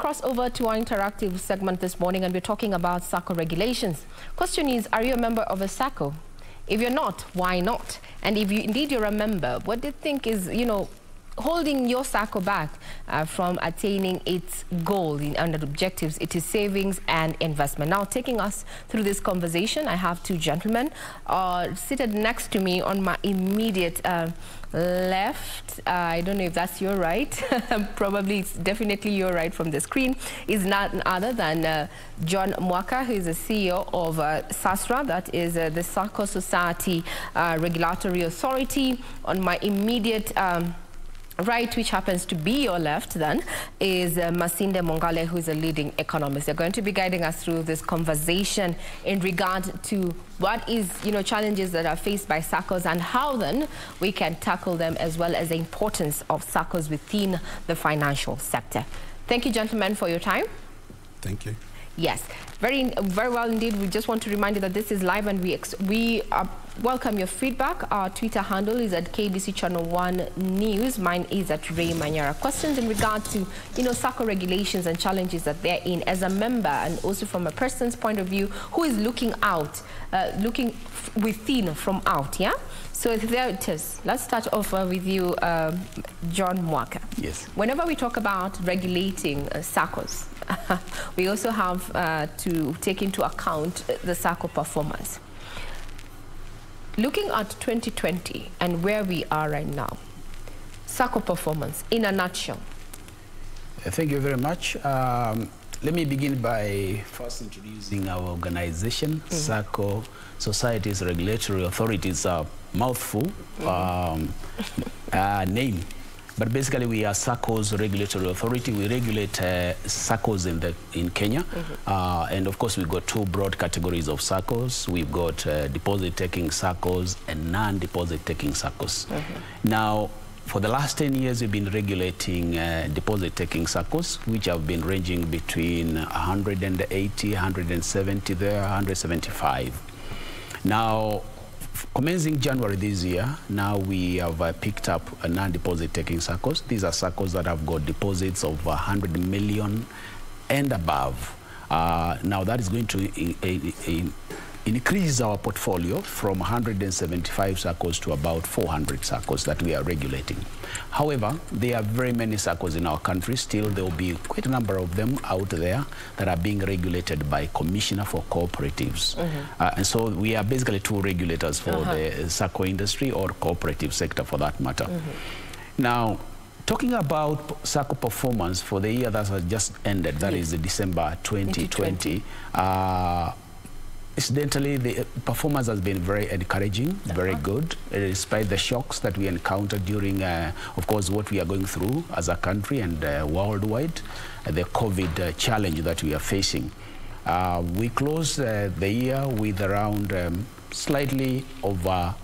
cross over to our interactive segment this morning, and we're talking about SACCO regulations. Question is, are you a member of a SACCO? If you're not, why not? And if you indeed you're a member, what do you think is, holding your SACCO back from attaining its goal and objectives? It is savings and investment. Now, taking us through this conversation, I have two gentlemen seated next to me on my immediate left. I don't know if that's your right. Probably it's definitely your right from the screen. Is none other than John Mwaka, who is the CEO of SASRA, that is the SACCO Society Regulatory Authority. On my immediate right, which happens to be your left then, is Masinde Mongale, who is a leading economist. They're going to be guiding us through this conversation in regard to what is, challenges that are faced by SACCOs and how then we can tackle them, as well as the importance of SACCOs within the financial sector. Thank you, gentlemen, for your time. Thank you. Yes, very well indeed. We just want to remind you that this is live, and we welcome your feedback. Our Twitter handle is at KBC Channel 1 News. Mine is at Ray Manyara. Questions in regard to, SACCO regulations and challenges that they're in as a member, and also from a person's point of view who is looking out, looking within from out, yeah? So there it is. Let's start off with you, John Mwaka. Yes. Whenever we talk about regulating SACCOs, we also have to take into account the SACCO performance. Looking at 2020 and where we are right now, SACCO performance in a nutshell. Thank you very much. Let me begin by first introducing our organization, SACCO, Societies Regulatory Authorities, a mouthful name. But basically, we are SACCO's regulatory authority. We regulate SACCOs in Kenya. And of course, we've got two broad categories of SACCOs. We've got deposit-taking SACCOs and non-deposit-taking SACCOs. Now, for the last 10 years, we've been regulating deposit-taking SACCOs, which have been ranging between 180, 170 there, 175. Now, commencing January this year, now we have picked up a non-deposit taking SACCOs. These are SACCOs that have got deposits of 100 million and above. Now that is going to increase our portfolio from 175 SACCOs to about 400 SACCOs that we are regulating. However, there are very many SACCOs in our country. Still, there will be quite a number of them out there that are being regulated by Commissioner for Cooperatives. And so we are basically two regulators for the SACCO industry, or cooperative sector for that matter. Now, talking about SACCO performance for the year that has just ended, that is December 2020, incidentally, the performance has been very encouraging, very good, despite the shocks that we encountered during, of course, what we are going through as a country and worldwide, the COVID challenge that we are facing. We closed the year with around slightly over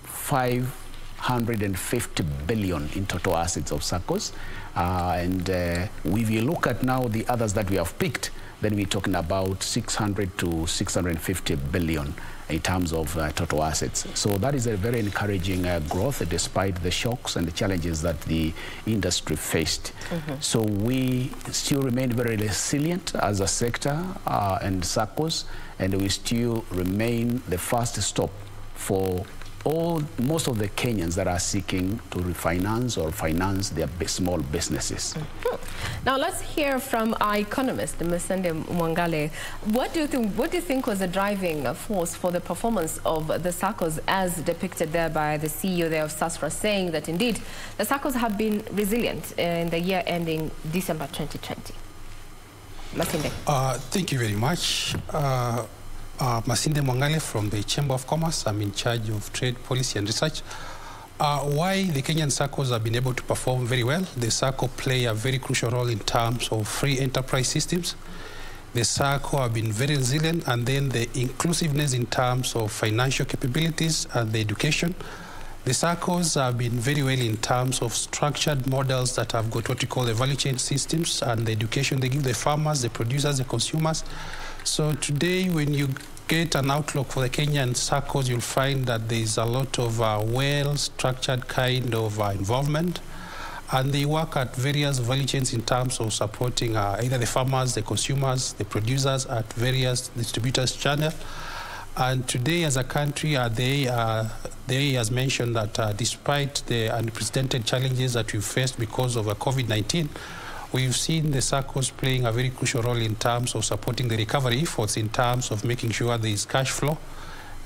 550 billion in total assets of SACCOs. And if you look at now the others that we have picked, then we're talking about 600 to 650 billion in terms of total assets. So that is a very encouraging growth, despite the shocks and the challenges that the industry faced. So we still remain very resilient as a sector and SACCOs, and we still remain the first stop for most of the Kenyans that are seeking to refinance or finance their small businesses. Now let's hear from our economist, Masinde Mongale. What do you think was the driving force for the performance of the SACCOs, as depicted there by the CEO there of SASRA, saying that indeed the SACCOs have been resilient in the year ending December 2020? Masinde. Thank you very much. Masinde Mongale from the Chamber of Commerce. I'm in charge of trade policy and research. Why the Kenyan SACCOs have been able to perform very well? The SACCO play a very crucial role in terms of free enterprise systems. The SACCO have been very resilient, and then the inclusiveness in terms of financial capabilities and the education. The SACCOs have been very well in terms of structured models that have got what we call the value chain systems, and the education they give the farmers, the producers, the consumers. So today, when you get an outlook for the Kenyan SACCOs, you'll find that there's a lot of well-structured kind of involvement. and they work at various value chains in terms of supporting either the farmers, the consumers, the producers at various distributors channel. And today, as a country, they has mentioned that despite the unprecedented challenges that we faced because of COVID-19, we've seen the SACCOs playing a very crucial role in terms of supporting the recovery efforts, in terms of making sure there is cash flow,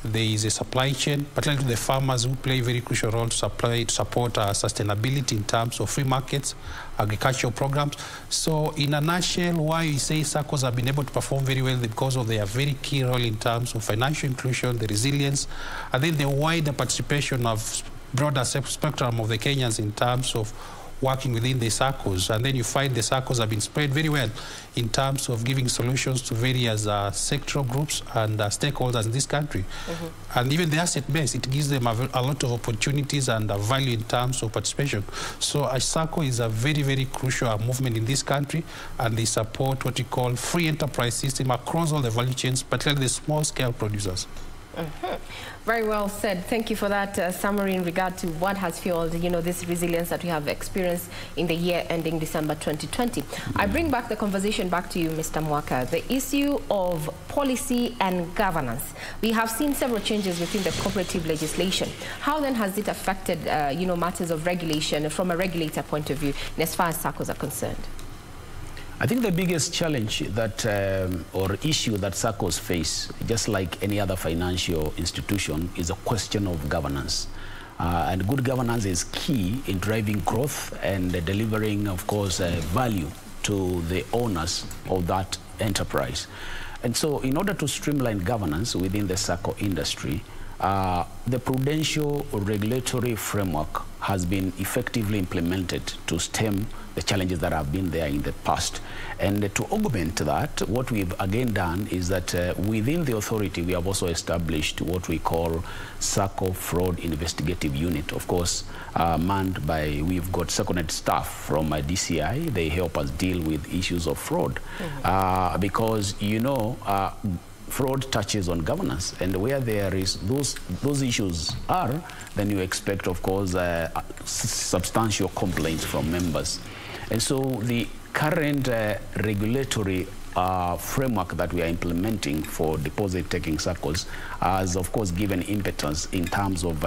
there is a supply chain, particularly the farmers who play a very crucial role to support sustainability in terms of free markets, agricultural programs. So in a nutshell, why we say SACCOs have been able to perform very well because of their very key role in terms of financial inclusion, the resilience, and then the wider participation of broader spectrum of the Kenyans in terms of working within the SACCOs. And then you find the SACCOs have been spread very well in terms of giving solutions to various sectoral groups and stakeholders in this country. And even the asset base, it gives them a lot of opportunities and value in terms of participation. So a SACCO is a very, very crucial movement in this country, and they support what we call free enterprise system across all the value chains, particularly the small-scale producers. Very well said. Thank you for that summary in regard to what has fueled, this resilience that we have experienced in the year ending December 2020. I bring back the conversation back to you, Mr. Mwaka. The issue of policy and governance. We have seen several changes within the cooperative legislation. How then has it affected, matters of regulation from a regulator point of view, as far as SACCOs are concerned? I think the biggest challenge that, or issue that SACCOs face, just like any other financial institution, is a question of governance. And good governance is key in driving growth and delivering, of course, value to the owners of that enterprise. And so in order to streamline governance within the SACCO industry, the prudential regulatory framework has been effectively implemented to stem the challenges that have been there in the past. And to augment that, what we've again done is that within the authority, we have also established what we call SACCO Fraud Investigative Unit. Of course, manned by, we've got SACCOnet staff from DCI. They help us deal with issues of fraud. Because, fraud touches on governance, and where there is those issues are, then you expect, of course, substantial complaints from members. And so the current regulatory framework that we are implementing for deposit-taking SACCOs has, of course, given impetus in terms of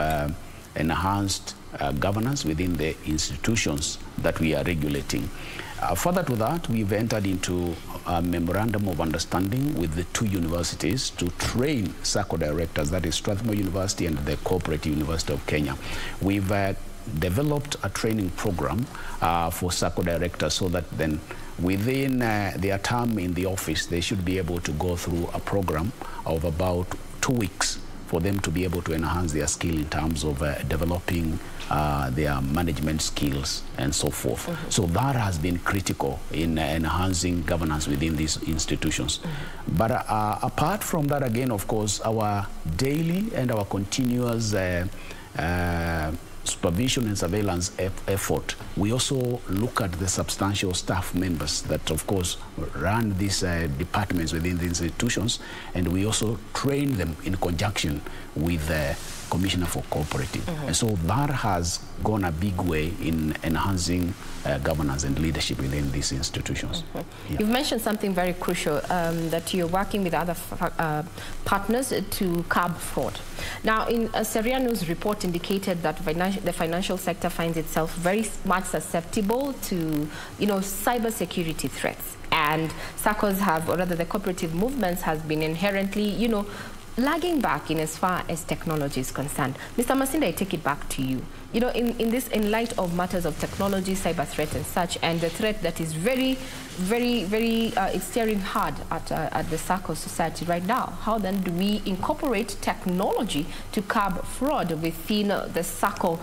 enhanced governance within the institutions that we are regulating. Further to that, we've entered into a memorandum of understanding with the two universities to train SACCO directors, that is Strathmore University and the Cooperative University of Kenya. We've developed a training program for SACCO directors so that then within their term in the office, they should be able to go through a program of about 2 weeks for them to be able to enhance their skill in terms of developing their management skills and so forth. So that has been critical in enhancing governance within these institutions. But apart from that, again, of course, our daily and our continuous supervision and surveillance effort, we also look at the substantial staff members that, of course, run these departments within the institutions, and we also train them in conjunction with the Commissioner for Cooperative. And so that has gone a big way in enhancing governance and leadership within these institutions. You've mentioned something very crucial, that you're working with other partners to curb fraud. Now, in a Seriano's report indicated that the financial sector finds itself very much susceptible to, cyber security threats. And SACCOs have, or rather the cooperative movements has been inherently, lagging back in as far as technology is concerned. Mr. Masinde, I take it back to you. In light of matters of technology, cyber threat and such, and the threat that is very, very, very, it's staring hard at the SACCO society right now, how then do we incorporate technology to curb fraud within the SACCO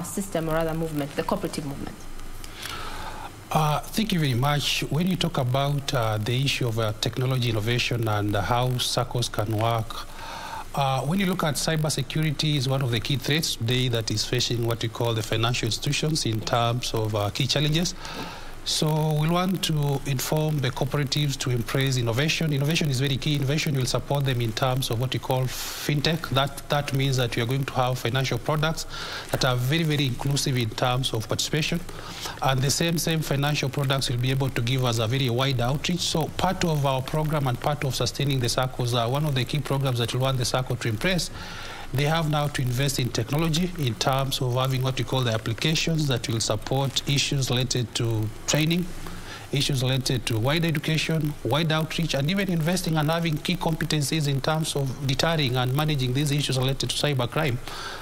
system, or rather movement, the cooperative movement? Thank you very much. When you talk about the issue of technology innovation and how SACCOs can work, when you look at cybersecurity, is one of the key threats today that is facing what we call the financial institutions in terms of key challenges. So we want to inform the cooperatives to embrace innovation. Innovation is very key. Innovation will support them in terms of what we call fintech. That means that we are going to have financial products that are very, very inclusive in terms of participation. And the same financial products will be able to give us a very wide outreach. So part of our program and part of sustaining the SACCOs are one of the key programs that we want the SACCO to embrace. They have now to invest in technology in terms of having what we call the applications that will support issues related to training, issues related to wide education, wide outreach, and even investing and having key competencies in terms of deterring and managing these issues related to cybercrime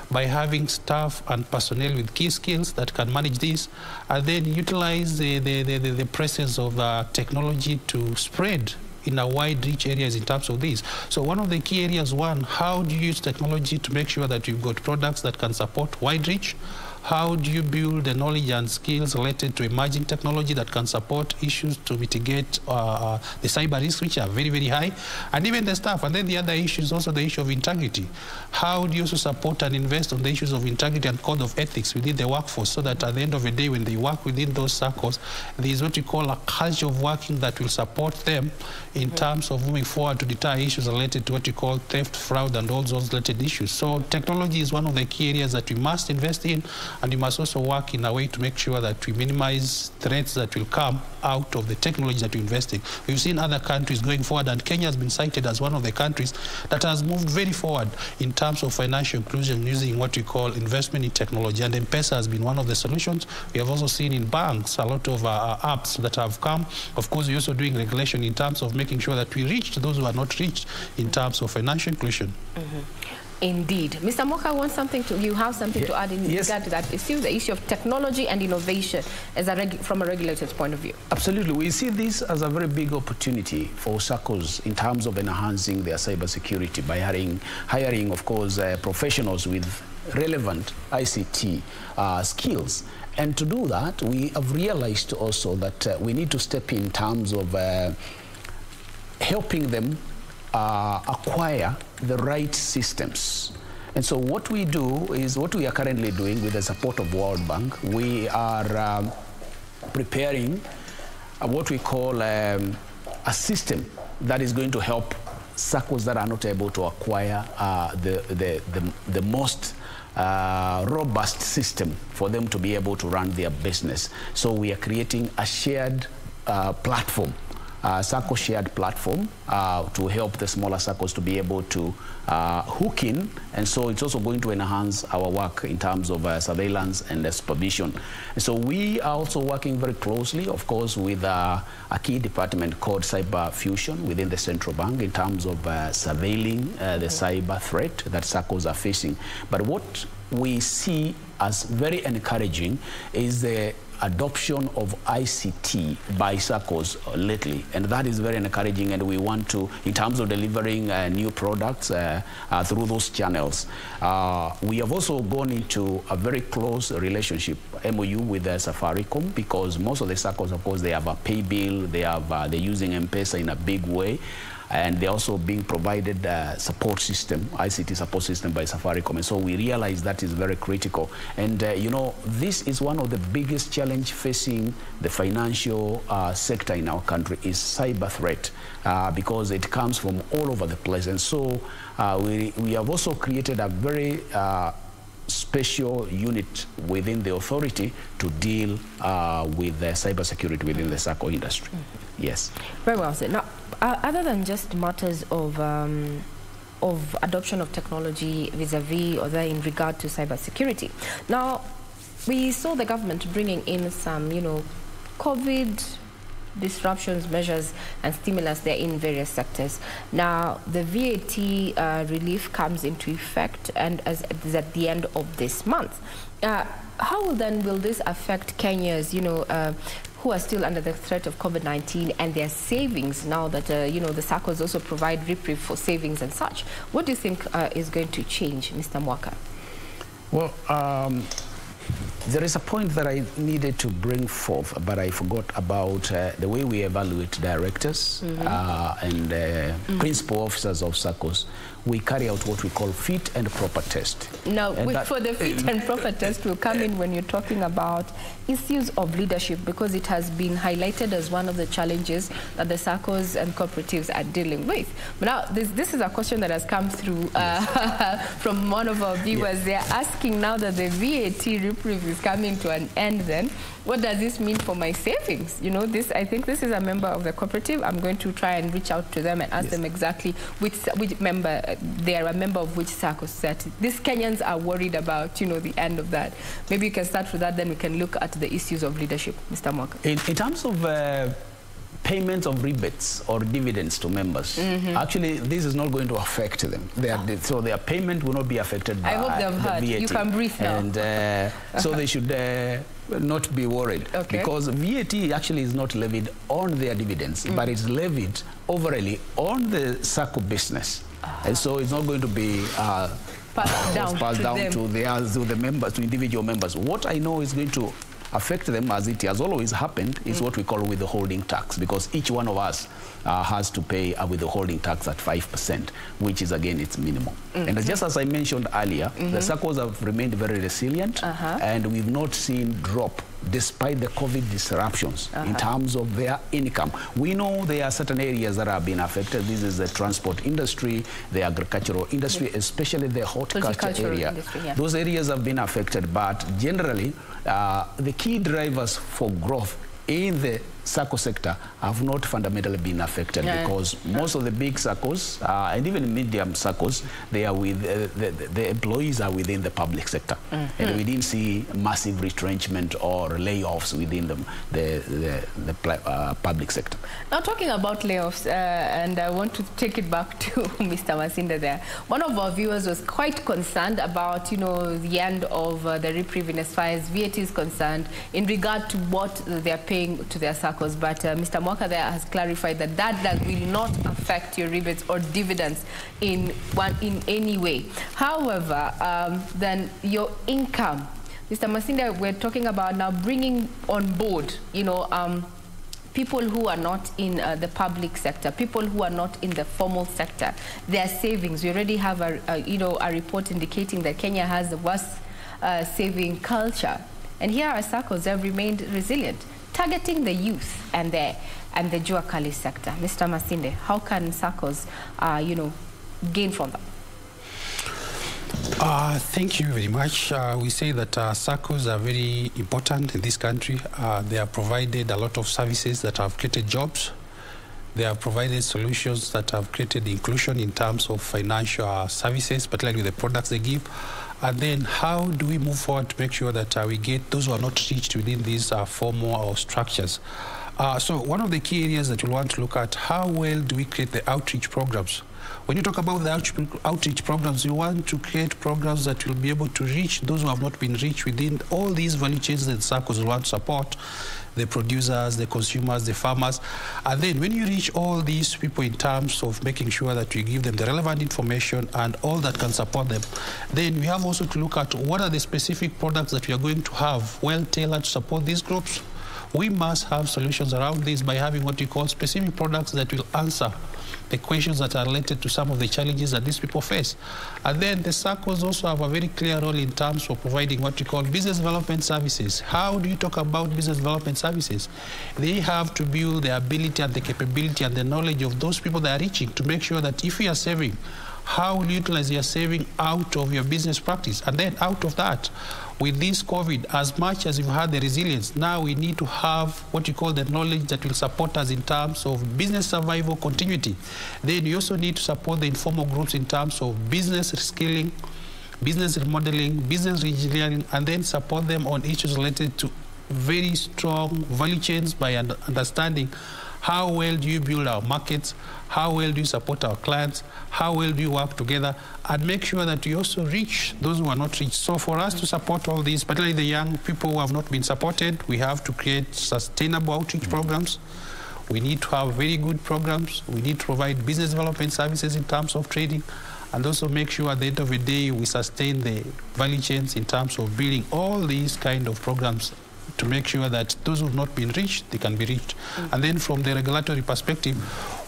by having staff and personnel with key skills that can manage this, and then utilize the presence of technology to spread in a wide reach areas in terms of this. So one of the key areas, one, how do you use technology to make sure that you've got products that can support wide reach? How do you build the knowledge and skills related to emerging technology that can support issues to mitigate the cyber risks, which are very, very high, and even the staff. And then the other issue is also the issue of integrity. How do you also support and invest on the issues of integrity and code of ethics within the workforce, so that at the end of the day, when they work within those circles, there is what we call a culture of working that will support them in terms of moving forward to deter issues related to what we call theft, fraud, and all those related issues. So technology is one of the key areas that we must invest in, and we must also work in a way to make sure that we minimize threats that will come out of the technology that we're investing. We've seen other countries going forward, and Kenya has been cited as one of the countries that has moved very forward in terms of financial inclusion using what we call investment in technology, and M-Pesa has been one of the solutions. We have also seen in banks a lot of apps that have come. Of course, we're also doing regulation in terms of making sure that we reach those who are not reached in terms of financial inclusion. Indeed. Mr. Moka wants something to, you have something to add in regard to that issue, the issue of technology and innovation as from a regulator's point of view. Absolutely. We see this as a very big opportunity for SACCOs in terms of enhancing their cybersecurity by hiring, of course, professionals with relevant ICT skills. And to do that, we have realized also that we need to step in terms of helping them acquire the right systems. And so what we do is, what we are currently doing with the support of World Bank, we are preparing what we call a system that is going to help SACCOs that are not able to acquire the most robust system for them to be able to run their business. So we are creating a shared platform, SACCO shared platform to help the smaller SACCOs to be able to hook in, and so it's also going to enhance our work in terms of surveillance and supervision. And so we are also working very closely, of course, with a key department called Cyber Fusion within the central bank in terms of surveilling the cyber threat that SACCOs are facing. But what we see as very encouraging is the adoption of ICT by SACCOs lately, and that is very encouraging, and we want to, in terms of delivering new products through those channels. We have also gone into a very close relationship, MOU, with Safaricom, because most of the SACCOs, of course, they have a pay bill, they're using M-Pesa in a big way, and they're also being provided support system, ICT support system by Safaricom. And so we realize that is very critical. And you know, this is one of the biggest challenge facing the financial sector in our country is cyber threat, because it comes from all over the place. And so we have also created a very special unit within the authority to deal with cybersecurity within the SACCO industry. Yes. Very well said. Now, other than just matters of adoption of technology vis-a-vis or in regard to cybersecurity, now we saw the government bringing in some, you know, COVID disruptions, measures and stimulus there in various sectors. Now, the VAT relief comes into effect and is at the end of this month. How then will this affect Kenya's, you know, who are still under the threat of COVID-19 and their savings now that, you know, the SACCOs also provide reprieve for savings and such? What do you think is going to change, Mr. Mwaka? Well, there is a point that I needed to bring forth, but I forgot about the way we evaluate directors and principal officers of SACCOs. we carry out what we call fit and proper test. Now, for the fit and proper test will come in when you're talking about issues of leadership, because it has been highlighted as one of the challenges that the SACCOs and cooperatives are dealing with. But now, this is a question that has come through from one of our viewers. They're asking, now that the VAT reprieve is coming to an end, then what does this mean for my savings? You know, I think this is a member of the cooperative. I'm going to try and reach out to them and ask them exactly which member, they are a member of which SACCO society. These Kenyans are worried about, you know, the end of that. Maybe you can start with that, then we can look at the issues of leadership. Mr. Mwaka. In terms of payments of rebates or dividends to members, actually this is not going to affect them. So their payment will not be affected by I hope they've heard. VAT. You can breathe now. And so they should not be worried, because VAT actually is not levied on their dividends, but it's levied overall on the SACCO business. And so it's not going to be passed down to the members, to individual members. What I know is going to affect them, as it has always happened, is what we call withholding tax, because each one of us has to pay a withholding tax at 5%, which is, again, its minimum. And just as I mentioned earlier, the SACCOs have remained very resilient, and we've not seen drop despite the COVID disruptions in terms of their income. We know there are certain areas that have been affected. This is the transport industry, the agricultural industry, especially the horticulture area. Those areas have been affected, but generally, the key drivers for growth in the SACCO sector have not fundamentally been affected, because most of the big SACCOs and even medium SACCOs, they are with the employees are within the public sector, and we didn't see massive retrenchment or layoffs within the public sector. Now, talking about layoffs, and I want to take it back to Mr. Masinde there. One of our viewers was quite concerned about, you know, the end of the reprieve in as far as VAT is concerned in regard to what they're paying to their SACCOs. But Mr. Mwaka there has clarified that will not affect your rebates or dividends in any way. However, then your income, Mr. Masinde, we're talking about now bringing on board, you know, people who are not in the public sector, people who are not in the formal sector, their savings. We already have a report indicating that Kenya has the worst saving culture, and here our SACCOs have remained resilient, targeting the youth and the Jua Kali sector. Mr. Masinde, how can SACCOs, you know, gain from that? Thank you very much. We say that SACCOs are very important in this country. They have provided a lot of services that have created jobs. They have provided solutions that have created inclusion in terms of financial services, particularly the products they give. And then how do we move forward to make sure that we get those who are not reached within these formal structures? So one of the key areas that we want to look at, how well do we create the outreach programs? When you talk about the outreach programs, you want to create programs that will be able to reach those who have not been reached within all these value chains that SACCOs want to support, the producers, the consumers, the farmers. And then when you reach all these people in terms of making sure that we give them the relevant information and all that can support them, then we have also to look at what are the specific products that we are going to have well tailored to support these groups. We must have solutions around this by having what we call specific products that will answer the questions that are related to some of the challenges that these people face. And then the SACCOs also have a very clear role in terms of providing what we call business development services. How do you talk about business development services? They have to build the ability and the capability and the knowledge of those people that are reaching to make sure that if you are saving, how will you utilize your saving out of your business practice? And then out of that, with this COVID, as much as you've had the resilience, now we need to have what you call the knowledge that will support us in terms of business survival continuity. Then you also need to support the informal groups in terms of business reskilling, business remodeling, business reengineering, and then support them on issues related to very strong value chains by understanding how well do you build our markets, how well do you support our clients, how well do you work together, and make sure that we also reach those who are not reached. So for us to support all these, particularly the young people who have not been supported, we have to create sustainable outreach programs. We need to have very good programs. We need to provide business development services in terms of trading, and also make sure at the end of the day we sustain the value chains in terms of building all these kind of programs to make sure that those who have not been reached, they can be reached. And then from the regulatory perspective,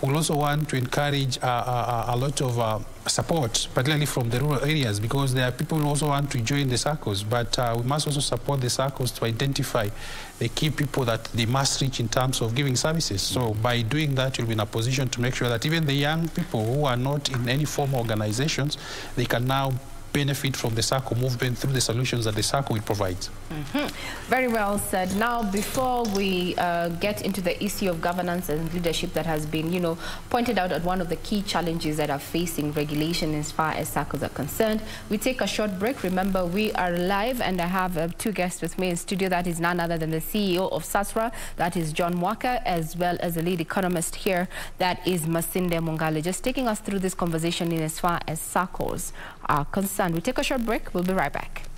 we'll also want to encourage a lot of support, particularly from the rural areas, because there are people who also want to join the SACCOs, but we must also support the SACCOs to identify the key people that they must reach in terms of giving services. So by doing that, you'll be in a position to make sure that even the young people who are not in any formal organizations, they can now benefit from the SACCO movement through the solutions that the SACCO will provide. Very well said. Now, before we get into the issue of governance and leadership that has been, pointed out as one of the key challenges that are facing regulation as far as SACCOs are concerned, we take a short break. Remember, we are live, and I have two guests with me in studio. That is none other than the CEO of SASRA, that is John Mwaka, as well as the lead economist here, that is Masinde Mongale, just taking us through this conversation in as far as SACCOs are concerned. We take a short break. We'll be right back.